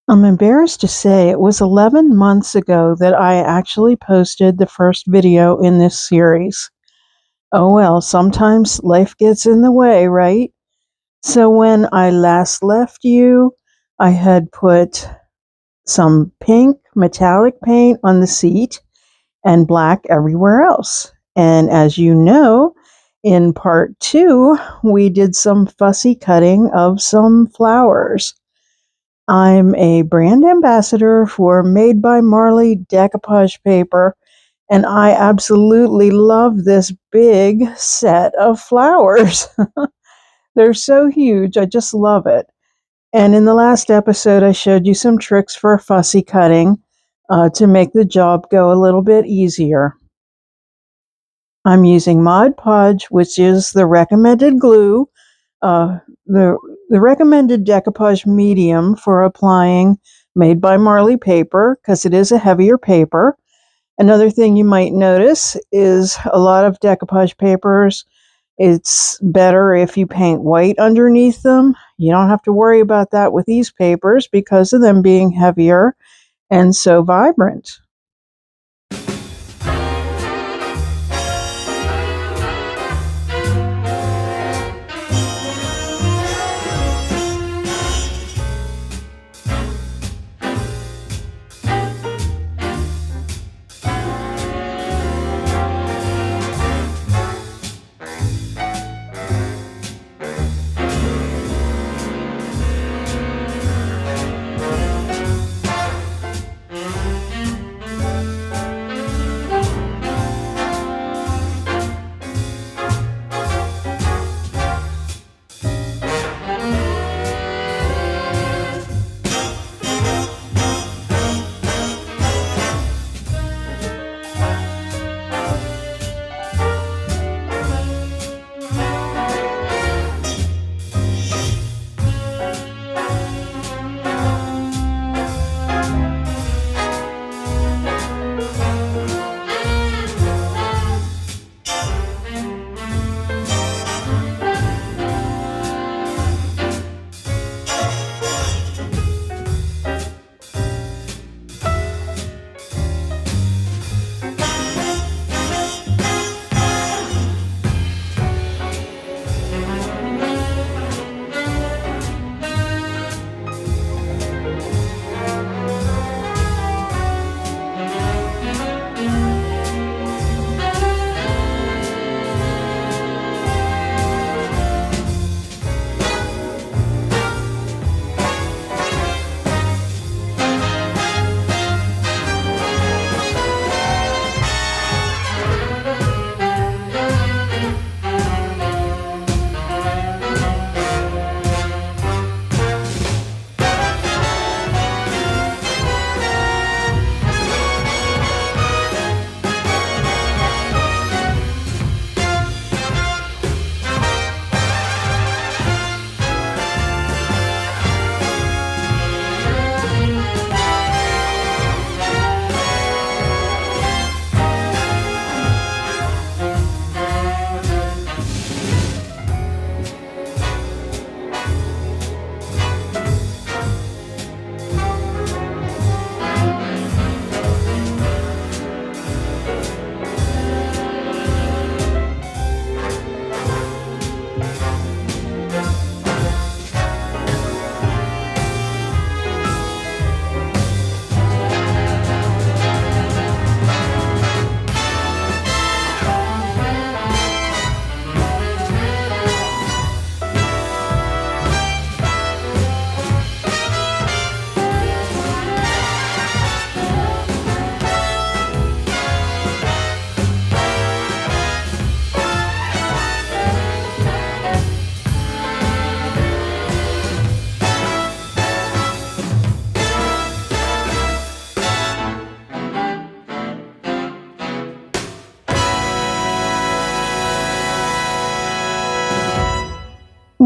I'm embarrassed to say it was 11 months ago that I actually posted the first video in this series. Oh well, sometimes life gets in the way, right? So when I last left you, I had put some pink metallic paint on the seat and black everywhere else. And as you know, in part 2, we did some fussy cutting of some flowers. I'm a brand ambassador for Made by Marley decoupage paper, and I absolutely love this big set of flowers. They're so huge, I just love it. And in the last episode, I showed you some tricks for fussy cutting to make the job go a little bit easier. I'm using Mod Podge, which is the recommended glue, uh, the recommended decoupage medium for applying Made by Marley paper because it is a heavier paper. Another thing you might notice is a lot of decoupage papers, it's better if you paint white underneath them. You don't have to worry about that with these papers because of them being heavier and so vibrant.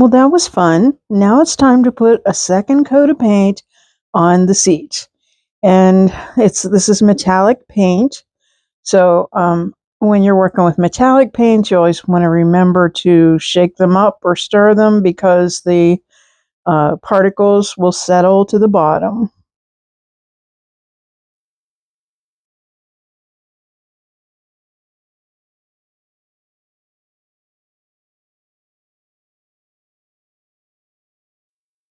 Well, that was fun. Now it's time to put a second coat of paint on the seat. And this is metallic paint. So when you're working with metallic paint, you always want to remember to shake them up or stir them because the particles will settle to the bottom.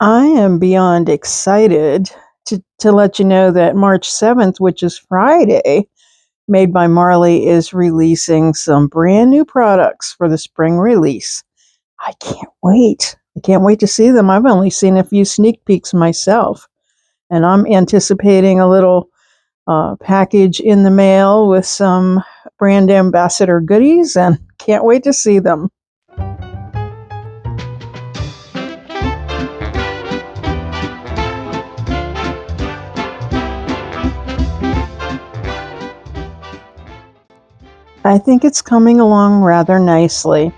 I am beyond excited to let you know that March 7th, which is Friday, Made by Marley is releasing some brand new products for the spring release. I can't wait. I can't wait to see them. I've only seen a few sneak peeks myself, and I'm anticipating a little package in the mail with some brand ambassador goodies, and can't wait to see them. I think it's coming along rather nicely.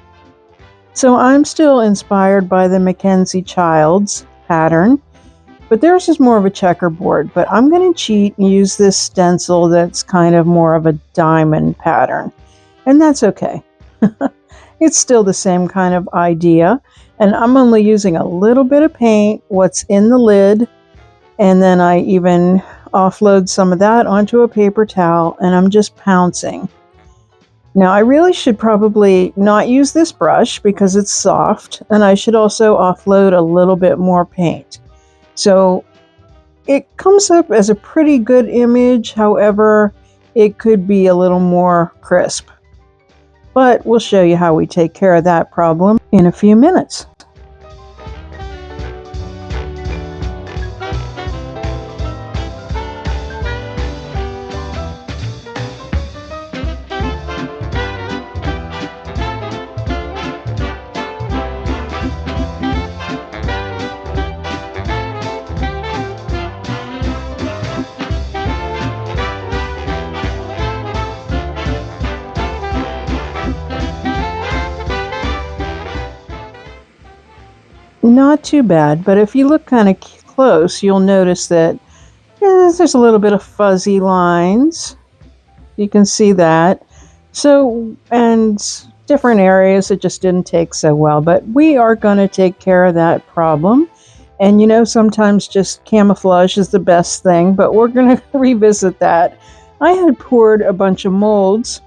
So I'm still inspired by the Mackenzie Childs pattern, but theirs is more of a checkerboard. But I'm going to cheat and use this stencil that's kind of more of a diamond pattern, and that's okay. It's still the same kind of idea, and I'm only using a little bit of paint, what's in the lid, and then I even offload some of that onto a paper towel, and I'm just pouncing. Now, I really should probably not use this brush because it's soft, and I should also offload a little bit more paint. So it comes up as a pretty good image, however, it could be a little more crisp. But we'll show you how we take care of that problem in a few minutes. Not too bad, but if you look kind of close, you'll notice that there's a little bit of fuzzy lines. You can see that. So, and different areas it just didn't take so well, but we are going to take care of that problem. And you know, sometimes just camouflage is the best thing, but we're going to revisit that. I had poured a bunch of molds,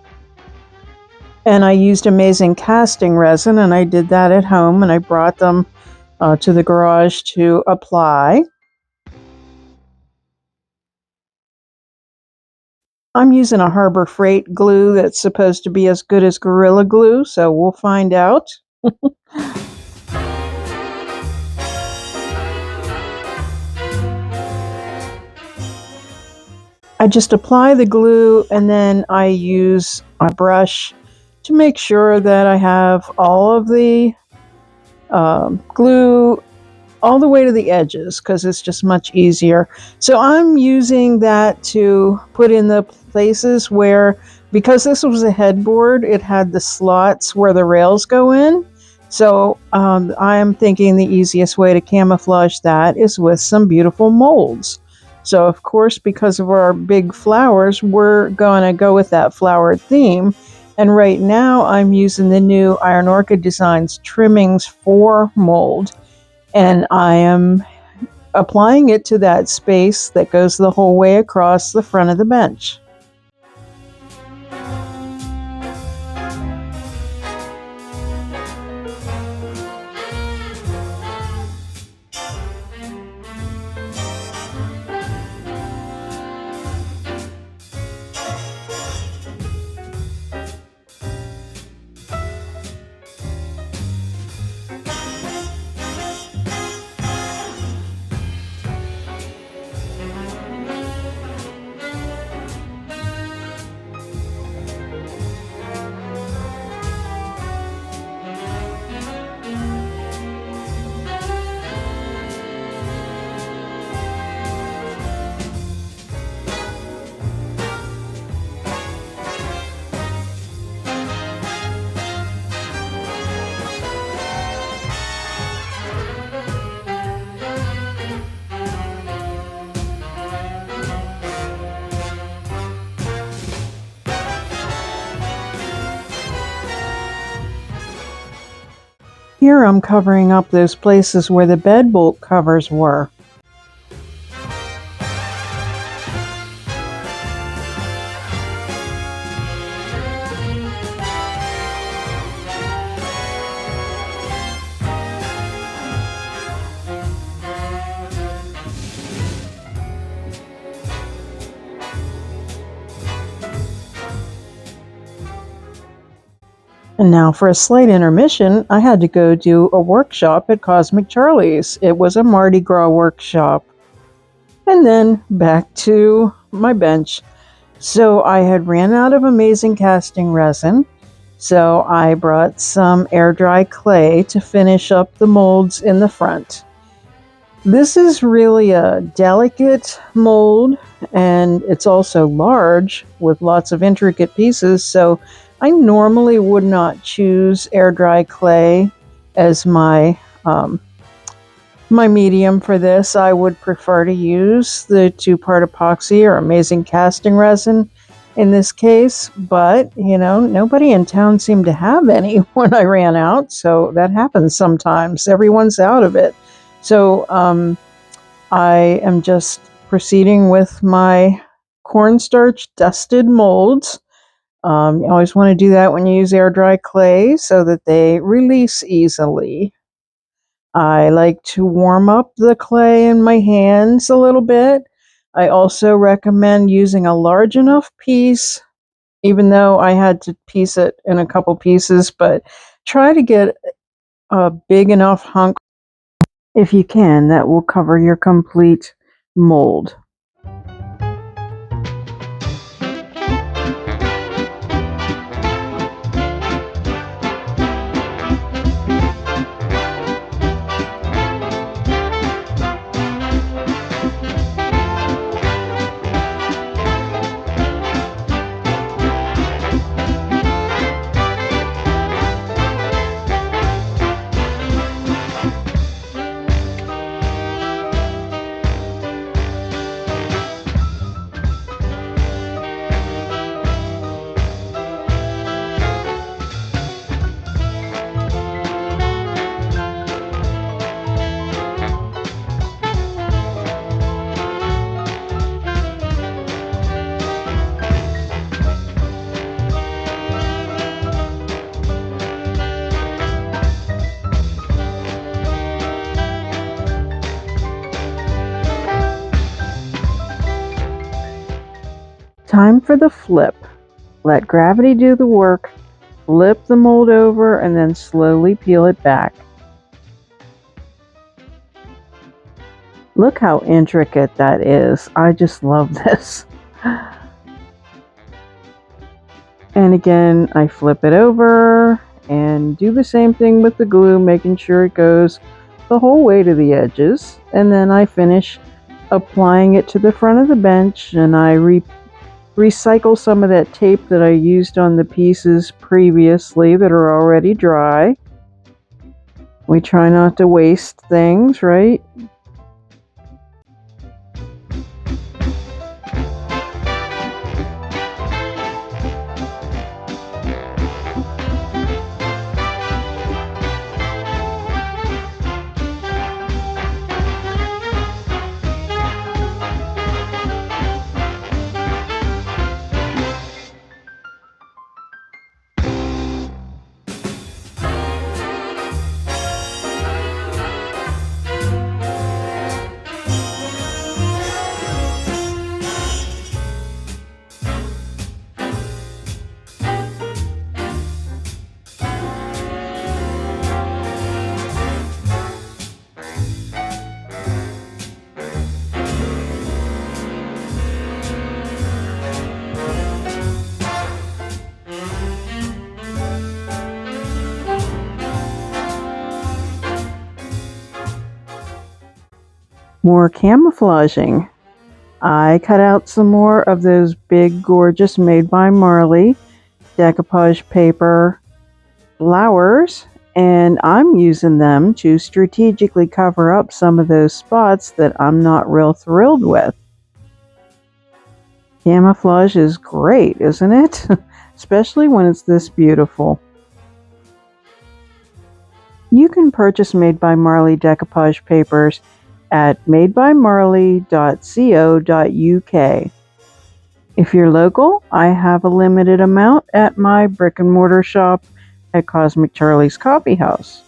and I used amazing casting resin, and I did that at home, and I brought them to the garage to apply. I'm using a Harbor Freight glue that's supposed to be as good as Gorilla Glue, so we'll find out. I just apply the glue and then I use a brush to make sure that I have all of the glue all the way to the edges because it's just much easier. So I'm using that to put in the places where, because this was a headboard, it had the slots where the rails go in. So I'm thinking the easiest way to camouflage that is with some beautiful molds. So of course, because of our big flowers, we're going to go with that flowered theme. And right now I'm using the new Iron Orchid Designs trimmings for mold. And I am applying it to that space that goes the whole way across the front of the bench. Here I'm covering up those places where the bed bolt covers were. And now for a slight intermission, I had to go do a workshop at Cosmic Charlie's. It was a Mardi Gras workshop. And then back to my bench. So I had ran out of amazing casting resin, so I brought some air dry clay to finish up the molds in the front. This is really a delicate mold, and it's also large with lots of intricate pieces, so I normally would not choose air dry clay as my medium for this. I would prefer to use the 2-part epoxy or amazing casting resin in this case, but nobody in town seemed to have any when I ran out, so that happens sometimes. Everyone's out of it. So I am just proceeding with my cornstarch dusted molds. You always want to do that when you use air dry clay so that they release easily. I like to warm up the clay in my hands a little bit. I also recommend using a large enough piece, even though I had to piece it in a couple pieces, but try to get a big enough hunk if you can that will cover your complete mold. Time for the flip. Let gravity do the work, flip the mold over, and then slowly peel it back. Look how intricate that is. I just love this. And again, I flip it over and do the same thing with the glue, making sure it goes the whole way to the edges. And then I finish applying it to the front of the bench, and I recycle some of that tape that I used on the pieces previously that are already dry. We try not to waste things, right? More camouflaging. I cut out some more of those big, gorgeous Made by Marley decoupage paper flowers, and I'm using them to strategically cover up some of those spots that I'm not real thrilled with. Camouflage is great, isn't it? Especially when it's this beautiful. You can purchase Made by Marley decoupage papers at madebymarley.co.uk. If you're local, I have a limited amount at my brick and mortar shop at Cosmic Charlie's Coffee House.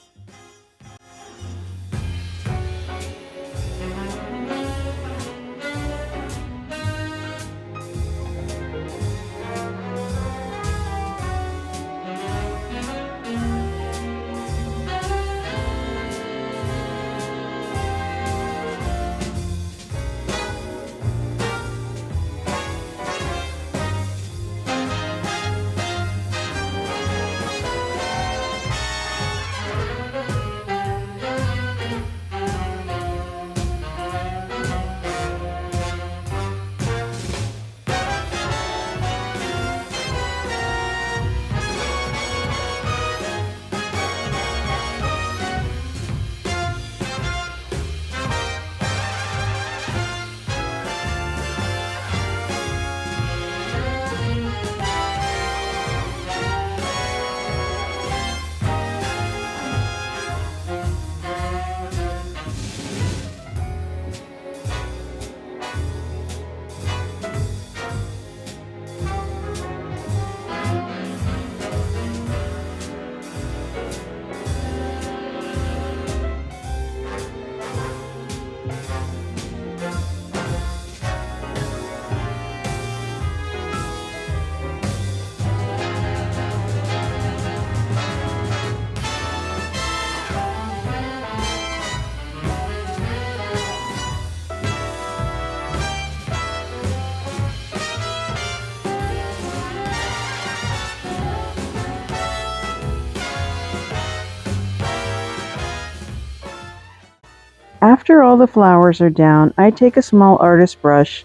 After all the flowers are down, I take a small artist brush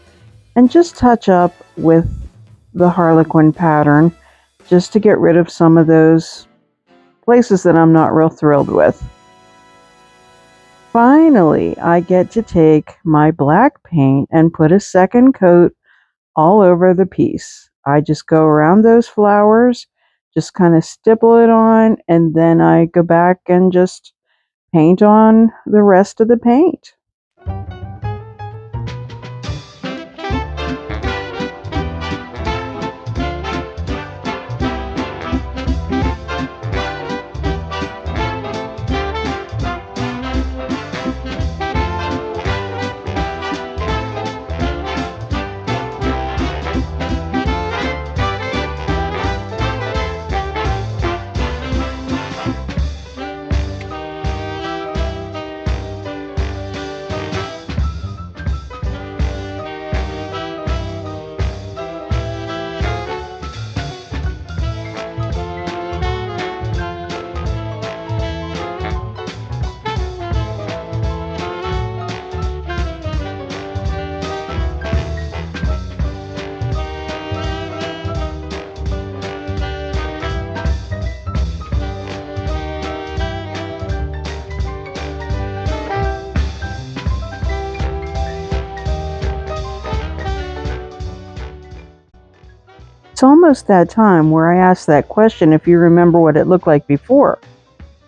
and just touch up with the Harlequin pattern just to get rid of some of those places that I'm not real thrilled with. Finally, I get to take my black paint and put a second coat all over the piece. I just go around those flowers, just kind of stipple it on, and then I go back and just paint on the rest of the paint. It's almost that time where I ask that question if you remember what it looked like before.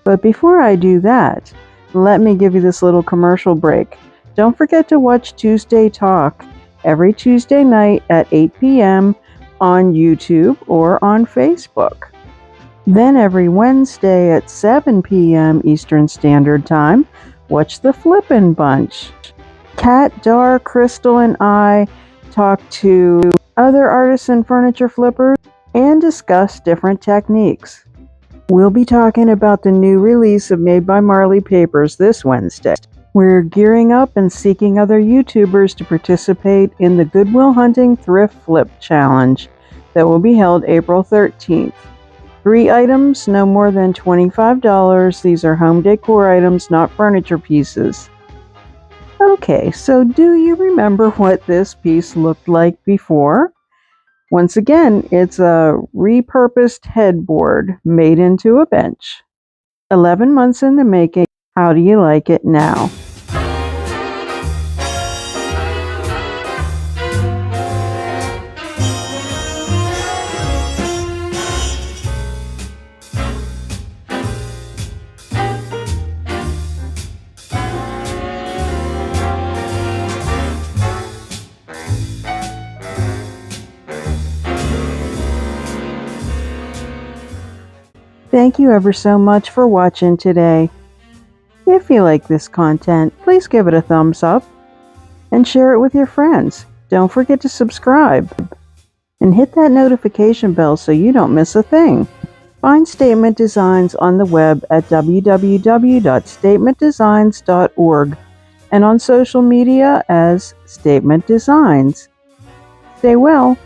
But before I do that, let me give you this little commercial break. Don't forget to watch Tuesday Talk every Tuesday night at 8 p.m. on YouTube or on Facebook. Then every Wednesday at 7 p.m. Eastern Standard Time, watch the Flippin' Bunch. Kat, Dar, Crystal, and I talk to other artists and furniture flippers and discuss different techniques. We'll be talking about the new release of Made by Marley papers this Wednesday. We're gearing up and seeking other YouTubers to participate in the Goodwill Hunting Thrift Flip Challenge that will be held April 13th. 3 items, no more than $25. These are home decor items, not furniture pieces. Okay, so do you remember what this piece looked like before? Once again, it's a repurposed headboard made into a bench. 11 months in the making. How do you like it now? Thank you ever so much for watching today. If you like this content, please give it a thumbs up and share it with your friends. Don't forget to subscribe and hit that notification bell so you don't miss a thing. Find Statement Designs on the web at www.statementdesigns.org and on social media as Statement Designs. Stay well.